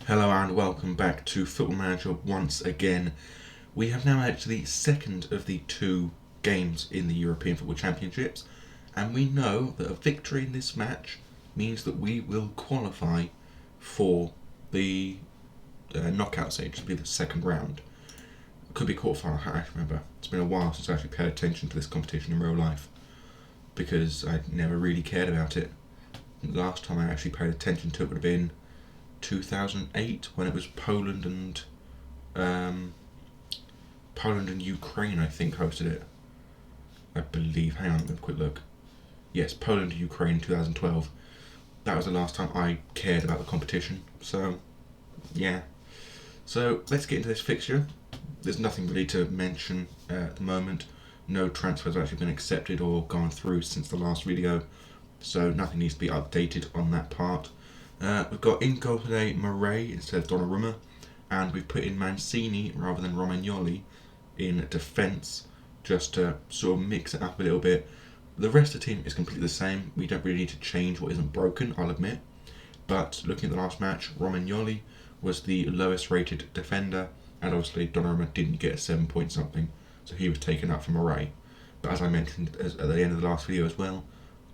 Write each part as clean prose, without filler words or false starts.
Hello and welcome back to Football Manager once again. We have now actually the second of the two games in the European Football Championships, and we know that a victory in this match means that we will qualify for the knockout stage, to be the second round. It could be quarterfinal, I can't remember. It's been a while since I actually paid attention to this competition in real life because I never really cared about it. The last time I actually paid attention to it would have been 2008 when it was Poland and Ukraine, I think, hosted it. I believe. Hang on, let me have a quick look. Yes, Poland and Ukraine in 2012. That was the last time I cared about the competition. So, yeah. So let's get into this fixture. There's nothing really to mention at the moment. No transfers have actually been accepted or gone through since the last video, so nothing needs to be updated on that part. We've got in goal today Murray instead of Donnarumma, and we've put in Mancini rather than Romagnoli in defence, just to sort of mix it up a little bit. The rest of the team is completely the same. We don't really need to change what isn't broken, I'll admit. But looking at the last match, Romagnoli was the lowest rated defender, and obviously Donnarumma didn't get a 7 point something, so he was taken up for Murray. But as I mentioned at the end of the last video as well,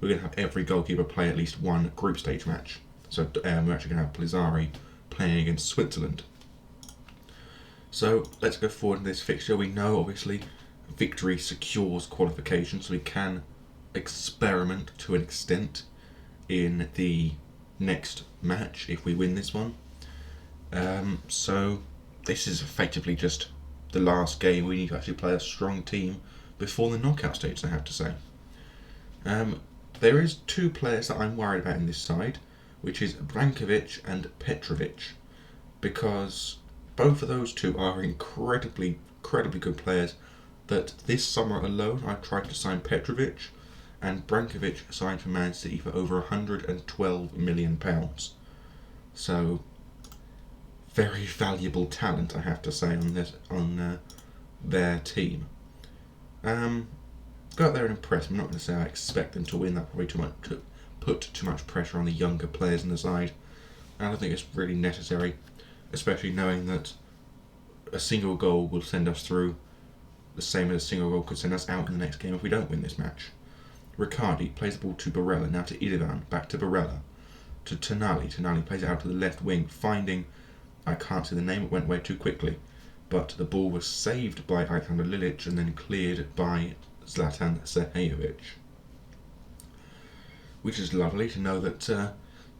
we're going to have every goalkeeper play at least one group stage match. So we're actually going to have Blizzari playing against Switzerland. So let's go forward in this fixture. We know obviously victory secures qualification, so we can experiment to an extent in the next match if we win this one. So this is effectively just the last game. We need to actually play a strong team before the knockout stage, I have to say. There is two players that I'm worried about in this side, which is Brankovic and Petrovic, because both of those two are incredibly good players. That this summer alone I tried to sign Petrovic, and Brankovic signed for Man City for over £112 million. So very valuable talent, I have to say, on their team. Go out there and impress. I'm not going to say I expect them to win. That probably too much to put too much pressure on the younger players in the side. And I don't think it's really necessary, especially knowing that a single goal will send us through, the same as a single goal could send us out in the next game if we don't win this match. Riccardi plays the ball to Barella, now to Idovan, back to Barella, to Tonali. Tonali plays it out to the left wing, finding, I can't see the name, it went way too quickly, but the ball was saved by Alexander Lilic and then cleared by Zlatan Zahajovic. Which is lovely to know that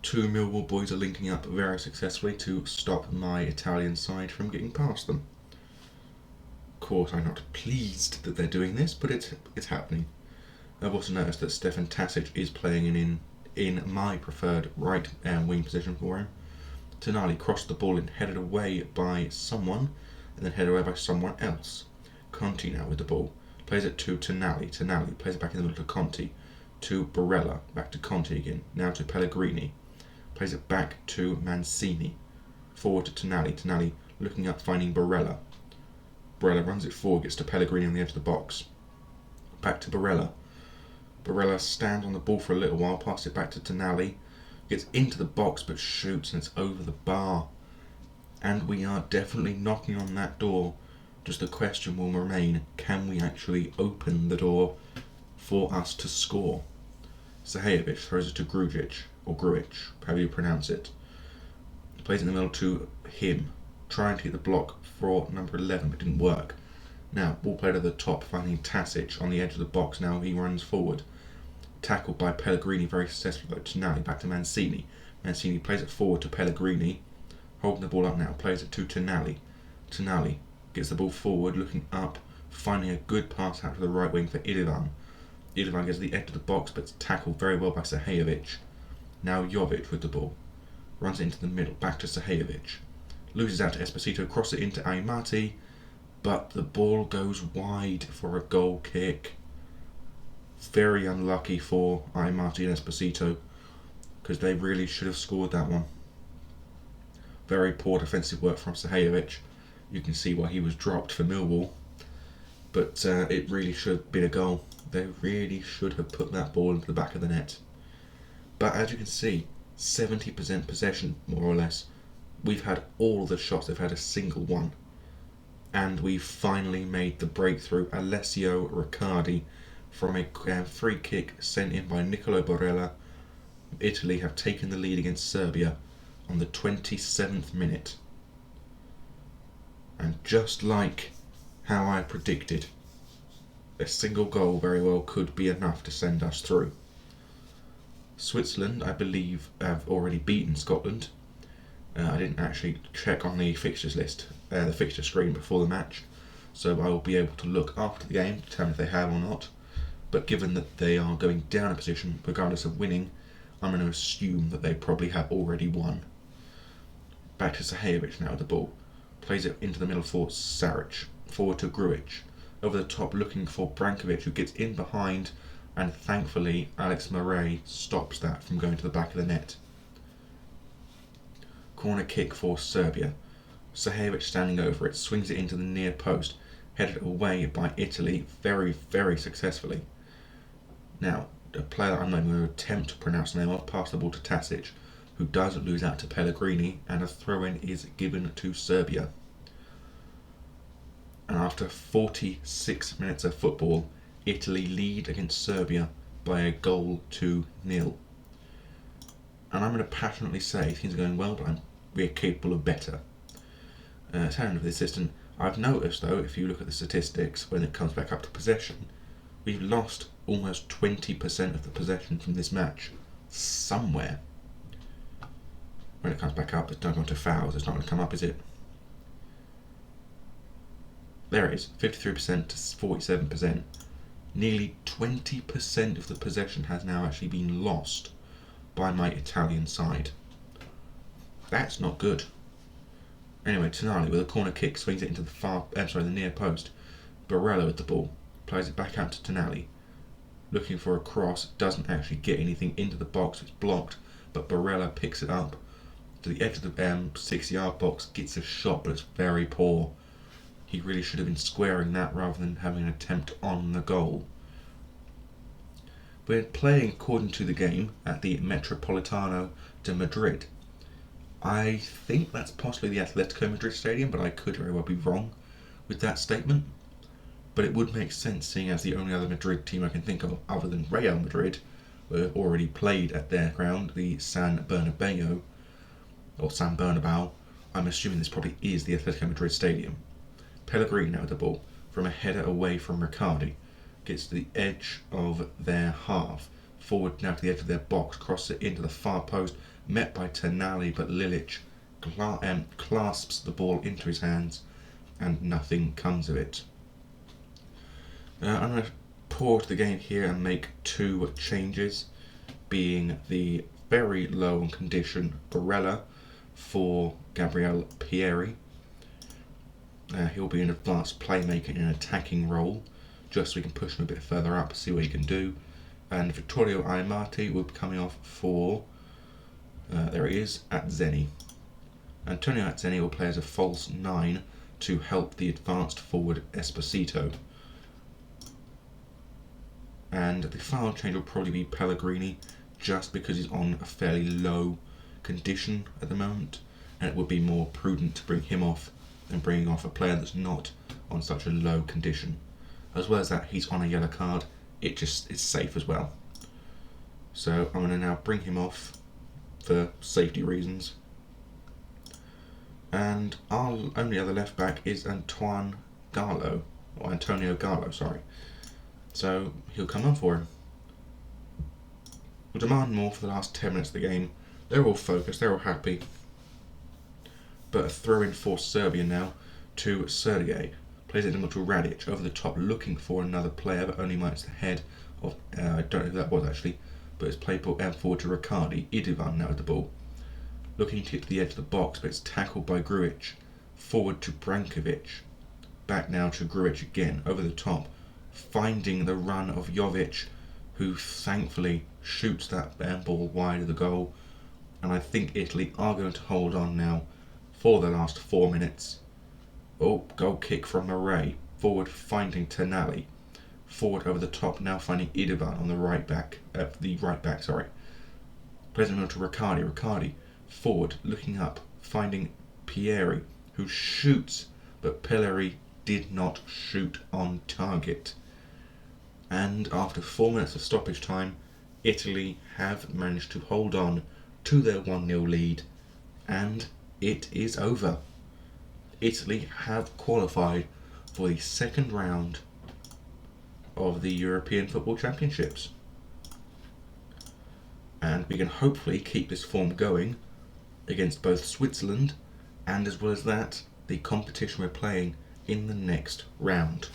two Millwall boys are linking up very successfully to stop my Italian side from getting past them. Of course, I'm not pleased that they're doing this, but it's happening. I've also noticed that Stefan Tasic is playing in my preferred right wing position for him. Tonali crossed the ball and headed away by someone, and then headed away by someone else. Conti now with the ball. Plays it to Tonali. Tonali plays it back in the middle to Conti. To Barella, back to Conti again, now to Pellegrini, plays it back to Mancini, forward to Tonali, Tonali looking up, finding Barella, Barella runs it forward, gets to Pellegrini on the edge of the box, back to Barella, Barella stands on the ball for a little while, passes it back to Tonali, gets into the box but shoots and it's over the bar, and we are definitely knocking on that door. Just the question will remain, can we actually open the door for us to score? Zahajovic throws it to Grujic, or Grujic, however you pronounce it. Plays in the middle to him, trying to get the block for number 11, but didn't work. Now, ball played at the top, finding Tasic on the edge of the box. Now he runs forward. Tackled by Pellegrini very successfully, though. Tonali back to Mancini. Mancini plays it forward to Pellegrini, holding the ball up now, plays it to Tonali. Tonali gets the ball forward, looking up, finding a good pass out to the right wing for Idovan. Idovan gets to the edge of the box, but it's tackled very well by Zahajovic. Now Jovic with the ball. Runs it into the middle, back to Zahajovic. Loses out to Esposito, cross it into Aimati, but the ball goes wide for a goal kick. Very unlucky for Aimati and Esposito, because they really should have scored that one. Very poor defensive work from Zahajovic. You can see why he was dropped for Millwall, but it really should have been a goal. They really should have put that ball into the back of the net. But as you can see, 70% possession, more or less, We've had all the shots, they've had a single one. And we finally made the breakthrough. Alessio Riccardi from a free kick sent in by Nicolo Barella. Italy have taken the lead against Serbia on the 27th minute. And just like how I predicted, a single goal very well could be enough to send us through. Switzerland, I believe, have already beaten Scotland. I didn't actually check on the fixtures list, the fixture screen before the match, so I will be able to look after the game to determine if they have or not. But given that they are going down a position, regardless of winning, I'm going to assume that they probably have already won. Back to Sahajevic now with the ball. Plays it into the middle for Saric. Forward to Grujic. Over the top looking for Brankovic, who gets in behind, and thankfully Alex Murray stops that from going to the back of the net. Corner kick for Serbia. Sahajevic standing over it, swings it into the near post, headed away by Italy very, very successfully. Now, a player that I'm not going to attempt to pronounce the name of, pass the ball to Tasic, who does lose out to Pellegrini, and a throw-in is given to Serbia. And after 46 minutes of football, Italy lead against Serbia by a goal to 0. And I'm going to passionately say things are going well, but we're capable of better. Turning to the assistant, I've noticed though, if you look at the statistics, when it comes back up to possession, we've lost almost 20% of the possession from this match somewhere. When it comes back up, it's not going to fouls, it's not going to come up, is it? There it is, 53% to 47%. Nearly 20% of the possession has now actually been lost by my Italian side. That's not good. Anyway, Tonali with a corner kick swings it into the near post. Barella with the ball, plays it back out to Tonali. Looking for a cross, doesn't actually get anything into the box, it's blocked, but Barella picks it up to the edge of the 6-yard box, gets a shot, but it's very poor. He really should have been squaring that rather than having an attempt on the goal. We're playing according to the game at the Metropolitano de Madrid. I think that's possibly the Atletico Madrid stadium, but I could very well be wrong with that statement. But it would make sense, seeing as the only other Madrid team I can think of other than Real Madrid were already played at their ground, the San Bernabeu. I'm assuming this probably is the Atletico Madrid stadium. Pellegrini now with the ball from a header away from Riccardi. Gets to the edge of their half. Forward now to the edge of their box. Crosses it into the far post. Met by Tonali, but Lilic clasps the ball into his hands and nothing comes of it. I'm going to pause the game here and make 2 changes, being the very low on condition Barella for Gabriel Pieri. He'll be an advanced playmaker in an attacking role, just so we can push him a bit further up, see what he can do. And Vittorio Aimati will be coming off for, there he is, Atzeni. Antonio Atzeni will play as a false 9 to help the advanced forward Esposito. And the final change will probably be Pellegrini, just because he's on a fairly low condition at the moment, and it would be more prudent to bring him off than bringing off a player that's not on such a low condition. As well as that, he's on a yellow card, it just is safe as well. So I'm going to now bring him off for safety reasons. And our only other left back is Antonio Gallo, sorry. So he'll come on for him. We'll demand more for the last 10 minutes of the game. They're all focused, they're all happy. But a throw in for Serbia now to Sergej. Plays it to Radic over the top, looking for another player, but only mites the head of, I don't know who that was actually, but it's played forward to Riccardi. Idivan now with the ball. Looking to get to the edge of the box, but it's tackled by Grujic. Forward to Brankovic. Back now to Grujic again, over the top. Finding the run of Jovic, who thankfully shoots that ball wide of the goal. And I think Italy are going to hold on now for the last 4 minutes. Oh, goal kick from Murray. Forward finding Tonali. Forward over the top, now finding Idivan on the right back. Plays it to Riccardi. Riccardi forward, looking up finding Pieri, who shoots, but Pelleri did not shoot on target. And after 4 minutes of stoppage time, Italy have managed to hold on to their 1-0 lead, and it is over. Italy have qualified for the second round of the European Football Championships. And we can hopefully keep this form going against both Switzerland and, as well as that, the competition we're playing in the next round.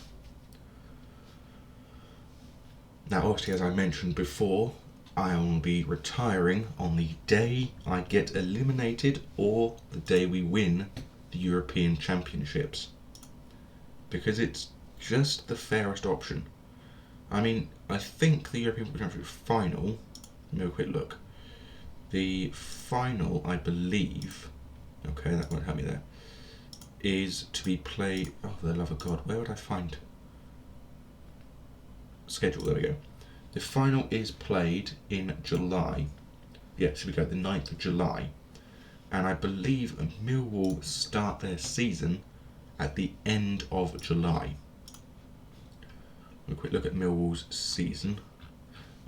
Now, obviously, as I mentioned before, I will be retiring on the day I get eliminated or the day we win the European Championships, because it's just the fairest option. I mean, I think the European Football Championship final, let me have a quick look. The final, I believe, okay, that won't help me there, is to be played, oh, for the love of God, where would I find schedule? There we go. The final is played in July. Yes, here we go, the 9th of July. And I believe Millwall start their season at the end of July. A quick look at Millwall's season.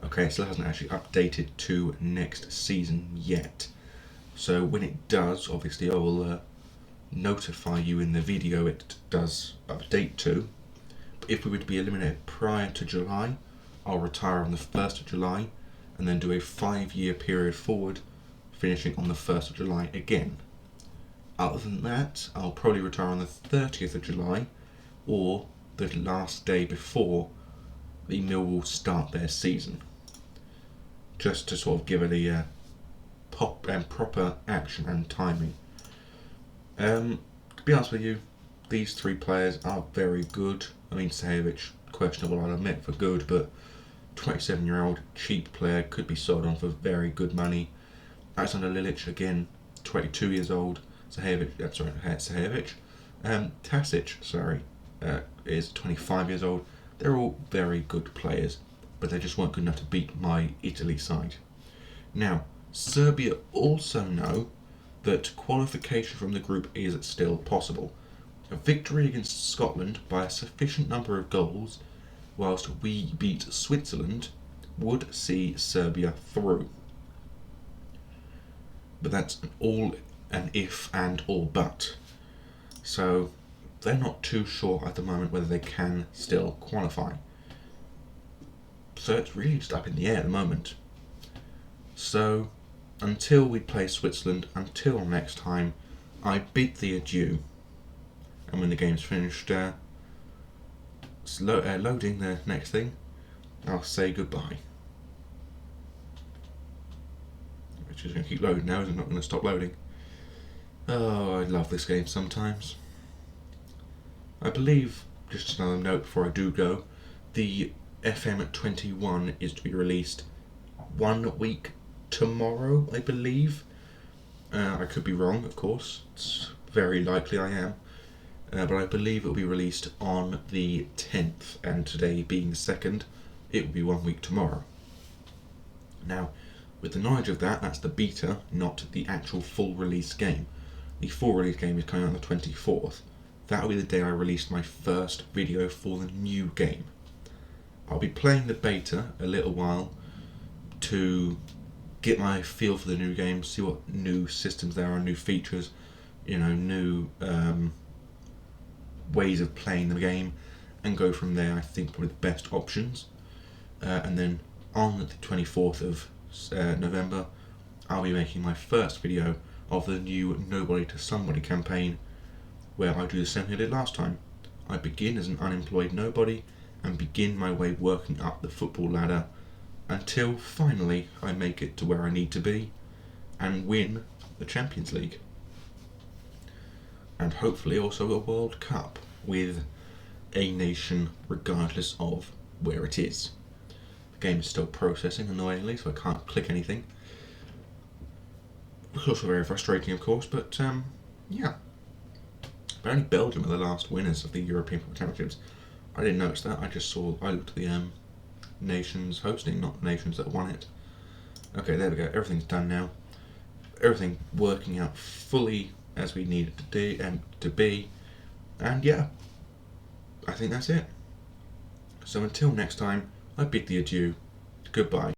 Okay, so it hasn't actually updated to next season yet. So when it does, obviously I will notify you in the video it does update to. But if we were to be eliminated prior to July, I'll retire on the 1st of July and then do a 5-year period forward, finishing on the 1st of July again. Other than that, I'll probably retire on the 30th of July or the last day before the Millwall start their season, just to sort of give it a proper action and timing. To be honest with you, these three players are very good. I mean, Sahovic, questionable, I'll admit, for good, but 27-year-old cheap player, could be sold on for very good money. Alexander Lilic, again, 22 years old. Tasic, is 25 years old. They're all very good players, but they just weren't good enough to beat my Italy side. Now, Serbia also know that qualification from the group is still possible. A victory against Scotland by a sufficient number of goals, whilst we beat Switzerland, would see Serbia through. But that's all an if and all but. So they're not too sure at the moment whether they can still qualify. So it's really just up in the air at the moment. So until we play Switzerland, until next time, I bid thee adieu. And when the game's finished loading the next thing, I'll say goodbye. Which is going to keep loading now, isn't it? Not going to stop loading. Oh, I love this game sometimes. I believe, just another note before I do go, the FM21 is to be released 1 week tomorrow, I believe. I could be wrong, of course. It's very likely I am. But I believe it will be released on the 10th, and today being the 2nd, it will be 1 week tomorrow. Now, with the knowledge of that, that's the beta, not the actual full release game. The full release game is coming out on the 24th. That will be the day I released my first video for the new game. I'll be playing the beta a little while to get my feel for the new game, see what new systems there are, new features, new ways of playing the game, and go from there. I think probably the best options. And then on the 24th of November, I'll be making my first video of the new Nobody to Somebody campaign, where I do the same thing I did last time. I begin as an unemployed nobody and begin my way working up the football ladder until finally I make it to where I need to be and win the Champions League. And hopefully also a World Cup with a nation regardless of where it is. The game is still processing annoyingly, so I can't click anything. It's also very frustrating, of course, but yeah. But only Belgium are the last winners of the European Football Championships. I didn't notice that. I looked at the nations hosting, not the nations that won it. Okay, there we go. Everything's done now. everything working out fully as we need it to do and to be. And yeah, I think that's it. So until next time, I bid thee adieu. Goodbye.